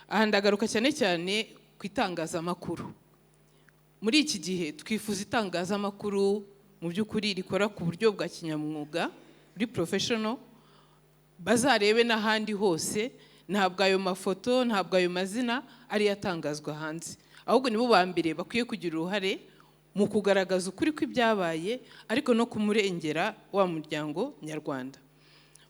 aha ndagaruka cyane cyane ku itangazamakuru. Muri iki gihe twifuza itangazamakuru mu by'ukuri rikora ku buryo bwa kinyamwuga, muri professional, bazarebe n'ahandi hose, ntabwo ayo mafoto, ntabwo ayo mazina ari yatangazwa hanze, ahubwo nibo ba mbere bakwiye kugira uruhare mu kugaragaza ukuri kw'ibyabaye, ariko no kumurengera wa muryango nyarwanda.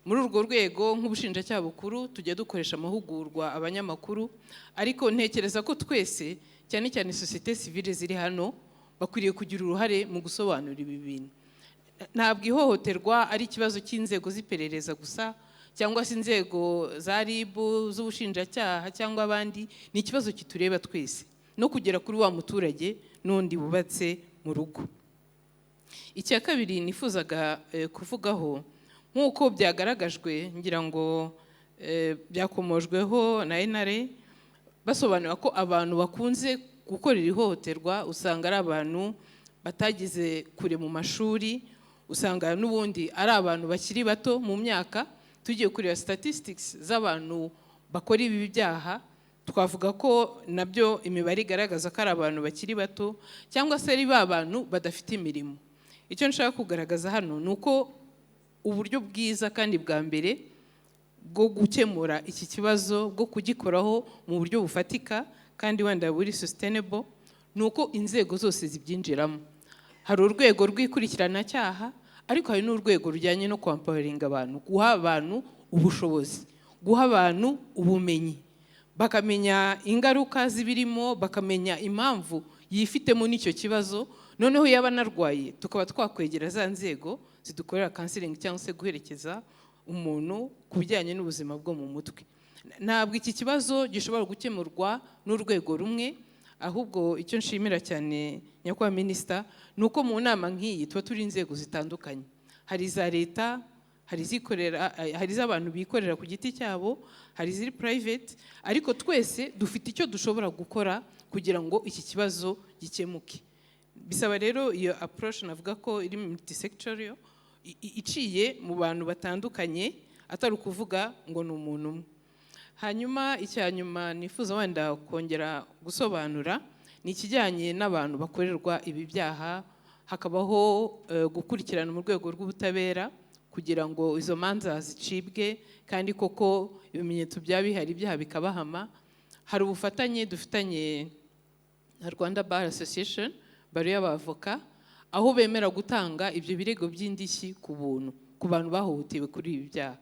Muri urwo rwego nk'ubushinjacyaha bukuru tujya dukoresha amahugurwa abanyamakuru, ariko ntekereza ko twese cyane cyane societe civile ziri hano bakwiriye kugira uruhare mu gusobanura ibi bintu. Ntabwo ihohoterwa ari ikibazo cy'inzego z'iperereza gusa cyangwa se inzego za RIB z'ubushinjacyaha cyangwa abandi, ni ikibazo kitureba twese, no kugera kuri wa muturage n'undi bubatse mu rugo. Icya kabiri nifuzaga kuvugaho, nk'uko byagaragajwe, ngira ngo byakomojweho na NRA, basobanura ko abantu bakunze gukorera ihohoterwa usanga ari abantu batagize kure mu mashuri, usanga n'ubundi ari abantu bakiri bato mu myaka. Tugiye kureba statistics z'abantu bakora ibi byaha, twavuga ko nabyo imibare igaragaza ko ari abantu bakiri bato, cyangwa se ari ba bantu badafite imirimo. Icyo nshaka kugaragaza hano ni uko uburyo bwiza kandi bwa mbere bwo gukemura iki kibazo, bwo kugikoraho mu buryo bufatika kandi wenda buri sustainable, ni uko inzego zose zibyinjiramo. Hari urwego rw'ikurikirana-cyaha, ariko hari n'urwego rujyanye no kwampawaringa abantu, guha abantu ubushobozi, guha abantu ubumenyi, bakamenya ingaruka zibirimo, bakamenya impamvu yifitemo n'icyo kibazo. Noneho yaba narwaye tukaba twakwegera za nzego zidukorera counseling cyangwa se guherekeza umuntu ku bijyanye n'ubuzima bwo mu mutwe. Ntabwo iki kibazo gishobora gukemurwa n'urwego rumwe, ahubwo icyo nshimira cyane nyakubahwa minisita ni uko mu nama nk'iyi tuba turi inzego zitandukanye. Hari iza leta, hari iz'abantu bikorera ku giti cyabo, hari iziri private, ariko twese dufite icyo dushobora gukora kugira ngo iki kibazo gikemuke. Bisaba rero iyo approach navuga ko iri multisectorial, iciye mu bantu batandukanye, atari ukuvuga ngo ni umuntu umwe. Hanyuma icya nyuma nifuza wenda kongera gusobanura ni ikijyanye n'abantu bakorerwa ibi byaha, hakabaho gukurikirana mu rwego rw'ubutabera kugira ngo izo manza zicibwe kandi koko ibimenyetso byaba bihari, ibyaha bikabahama. Hari ubufatanye dufitanye na Rwanda Bar Association, baro y'abavoka, aho bemera gutanga ibyo birego by'indishyi ku buntu ku bantu bahohotewe kuri ibi byaha.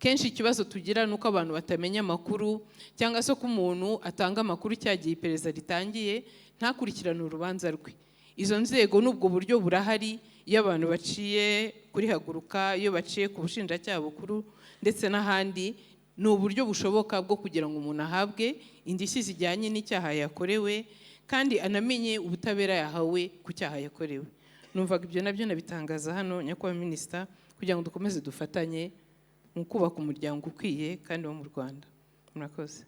Kenshi ikibazo tugira nuko abantu batamenya amakuru, cyangwa se ko umuntu atanga amakuru cyagiye iperereza ritangiye ntakurikirane urubanza rwe. Izo nzego n'ubwo buryo burahari, iyo abantu baciye kuri Haguruka, iyo baciye ku bushinjacyaha bukuru ndetse n'ahandi, ni uburyo bushoboka bwo kugira ngo umuntu ahabwe indishyi zijyanye n'icyaha yakorewe kandi anamenye ubutabera yahawe ku cyaha yakorewe. Numvaga ibyo nabyo nabitangaza hano nyakubahwa minisita, kugira ngo dukomeze dufatanye mu kubaka umuryango ukwiye kandi wo mu Rwanda. Murakoze.